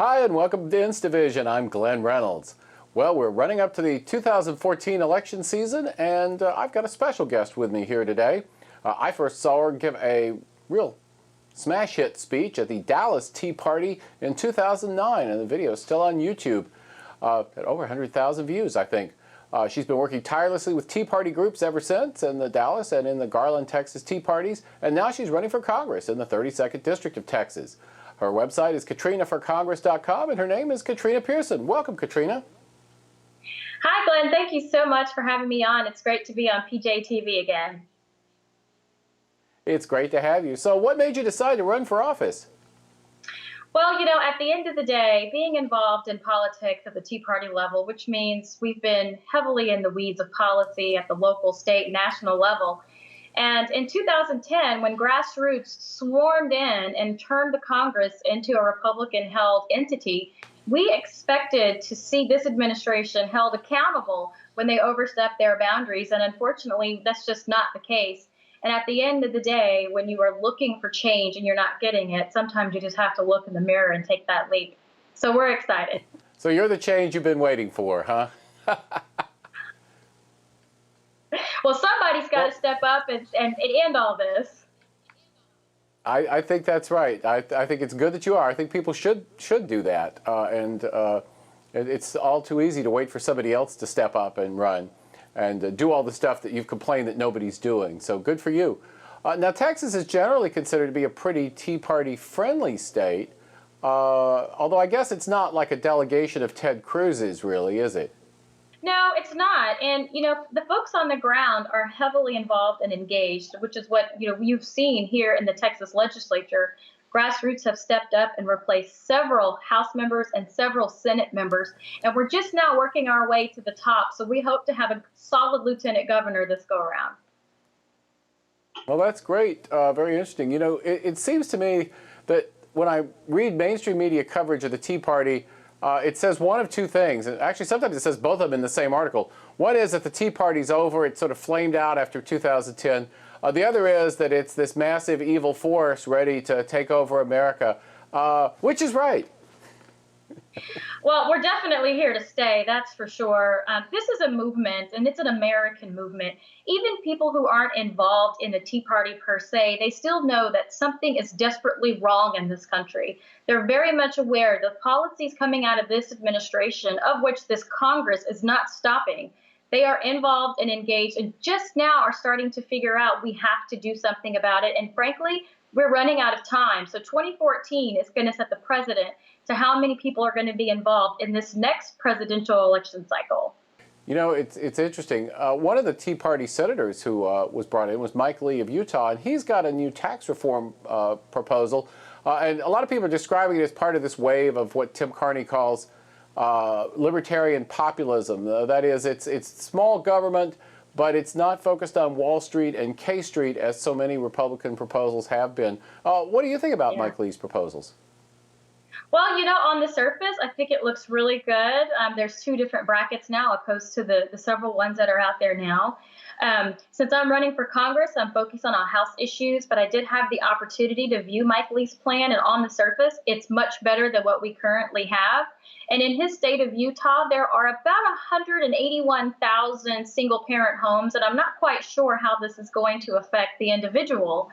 Hi, and welcome to Ins Division. I'm Glenn Reynolds. Well, we're running up to the 2014 election season, and I've got a special guest with me here today. I first saw her give a real smash hit speech at the Dallas Tea Party in 2009, and the video is still on YouTube. At over 100,000 views, I think. She's been working tirelessly with Tea Party groups ever since in the Dallas and in the Garland, Texas Tea Parties, and now she's running for Congress in the 32nd District of Texas. Her website is KatrinaForCongress.com, and her name is Katrina Pearson. Welcome, Katrina. Hi, Glenn. Thank you so much for having me on. It's great to be on PJTV again. It's great to have you. So what made you decide to run for office? Well, at the end of the day, being involved in politics at the Tea Party level, which means we've been heavily in the weeds of policy at the local, state, national level. And in 2010, when grassroots swarmed in and turned the Congress into a Republican-held entity, we expected to see this administration held accountable when they overstepped their boundaries. And unfortunately, that's just not the case. And at the end of the day, when you are looking for change and you're not getting it, sometimes you just have to look in the mirror and take that leap. So we're excited. So you're the change you've been waiting for, huh? Well, somebody's got to step up and end all this. I think that's right. I think it's good that you are. I think people should do that. It's all too easy to wait for somebody else to step up and run and do all the stuff that you've complained that nobody's doing. So good for you. Now, Texas is generally considered to be a pretty Tea Party friendly state, although I guess it's not like a delegation of Ted Cruz's, really, is it? No, it's not. And, the folks on the ground are heavily involved and engaged, which is what, you've seen here in the Texas legislature. Grassroots have stepped up and replaced several House members and several Senate members. And we're just now working our way to the top. So we hope to have a solid lieutenant governor this go around. Well, that's great. Very interesting. It seems to me that when I read mainstream media coverage of the Tea Party, it says one of two things. And actually, sometimes it says both of them in the same article. One is that the Tea Party's over. It sort of flamed out after 2010. The other is that it's this massive evil force ready to take over America. Which is right? Well, we're definitely here to stay, that's for sure. This is a movement, and it's an American movement. Even people who aren't involved in the Tea Party per se, they still know that something is desperately wrong in this country. They're very much aware the policies coming out of this administration, of which this Congress is not stopping. They are involved and engaged, and just now are starting to figure out we have to do something about it. And frankly, we're running out of time. So 2014 is going to set the precedent to how many people are going to be involved in this next presidential election cycle. It's interesting. One of the Tea Party senators who was brought in was Mike Lee of Utah, and he's got a new tax reform proposal. And a lot of people are describing it as part of this wave of what Tim Carney calls libertarian populism. That is, it's small government, but it's not focused on Wall Street and K Street as so many Republican proposals have been. What do you think about Mike Lee's proposals? Well, on the surface, I think it looks really good. There's two different brackets now opposed to the several ones that are out there now. Since I'm running for Congress, I'm focused on House issues, but I did have the opportunity to view Mike Lee's plan, and on the surface, it's much better than what we currently have. And in his state of Utah, there are about 181,000 single-parent homes, and I'm not quite sure how this is going to affect the individual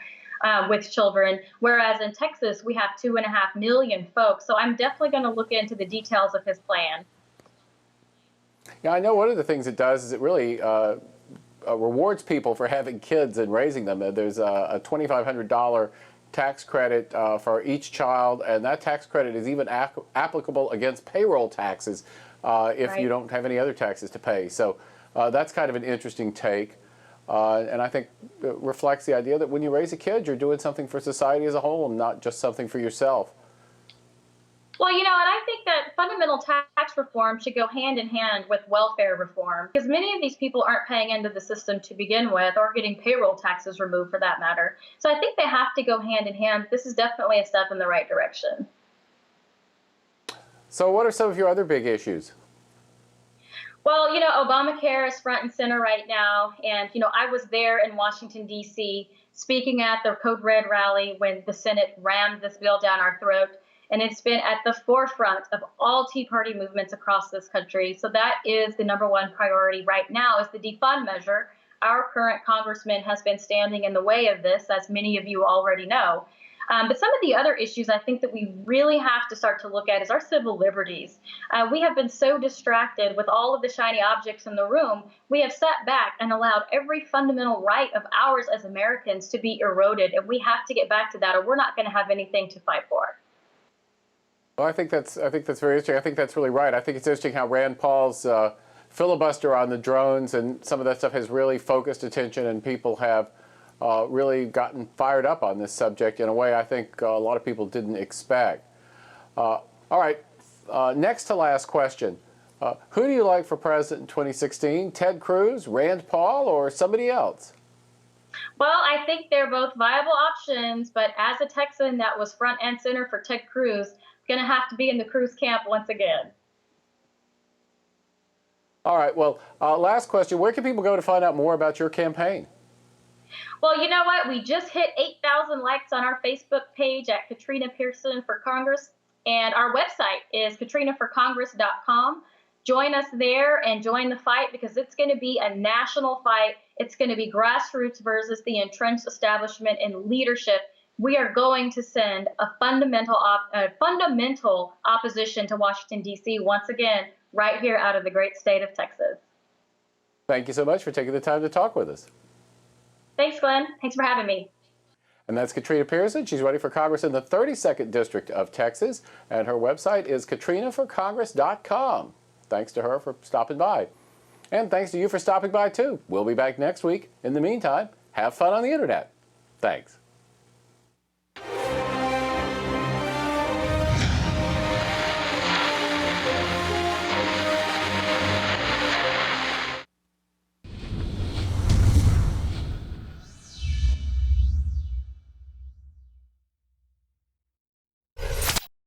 with children, whereas in Texas, we have 2.5 million folks. So I'm definitely going to look into the details of his plan. Yeah, I know one of the things it does is it really rewards people for having kids and raising them. There's a $2,500 tax credit for each child, and that tax credit is even applicable against payroll taxes if you don't have any other taxes to pay. So that's kind of an interesting take. And I think it reflects the idea that when you raise a kid, you're doing something for society as a whole and not just something for yourself. Well, and I think that fundamental tax reform should go hand in hand with welfare reform, because many of these people aren't paying into the system to begin with or getting payroll taxes removed for that matter. So I think they have to go hand in hand. This is definitely a step in the right direction. So what are some of your other big issues? Well, Obamacare is front and center right now. And, I was there in Washington, D.C., speaking at the Code Red rally when the Senate rammed this bill down our throat. and it's been at the forefront of all Tea Party movements across this country. So that is the #1 priority right now, is the defund measure. Our current congressman has been standing in the way of this, as many of you already know. But some of the other issues I think that we really have to start to look at is our civil liberties. We have been so distracted with all of the shiny objects in the room, we have sat back and allowed every fundamental right of ours as Americans to be eroded. And we have to get back to that, or we're not going to have anything to fight for. Well, I think that's very interesting. I think that's really right. I think it's interesting how Rand Paul's filibuster on the drones and some of that stuff has really focused attention, and people have really gotten fired up on this subject in a way I think a lot of people didn't expect. All right, next to last question. Who do you like for president in 2016? Ted Cruz, Rand Paul, or somebody else? Well, I think they're both viable options, but as a Texan that was front and center for Ted Cruz, going to have to be in the Cruz camp once again. All right, well, last question. Where can people go to find out more about your campaign? Well, you know what? We just hit 8,000 likes on our Facebook page at Katrina Pearson for Congress, and our website is katrinaforcongress.com. Join us there and join the fight, because it's going to be a national fight. It's going to be grassroots versus the entrenched establishment and leadership. We are going to send a fundamental opposition to Washington, D.C. once again, right here out of the great state of Texas. Thank you so much for taking the time to talk with us. Thanks, Glenn. Thanks for having me. And that's Katrina Pearson. She's running for Congress in the 32nd District of Texas, and her website is katrinaforcongress.com. Thanks to her for stopping by. And thanks to you for stopping by, too. We'll be back next week. In the meantime, have fun on the internet. Thanks.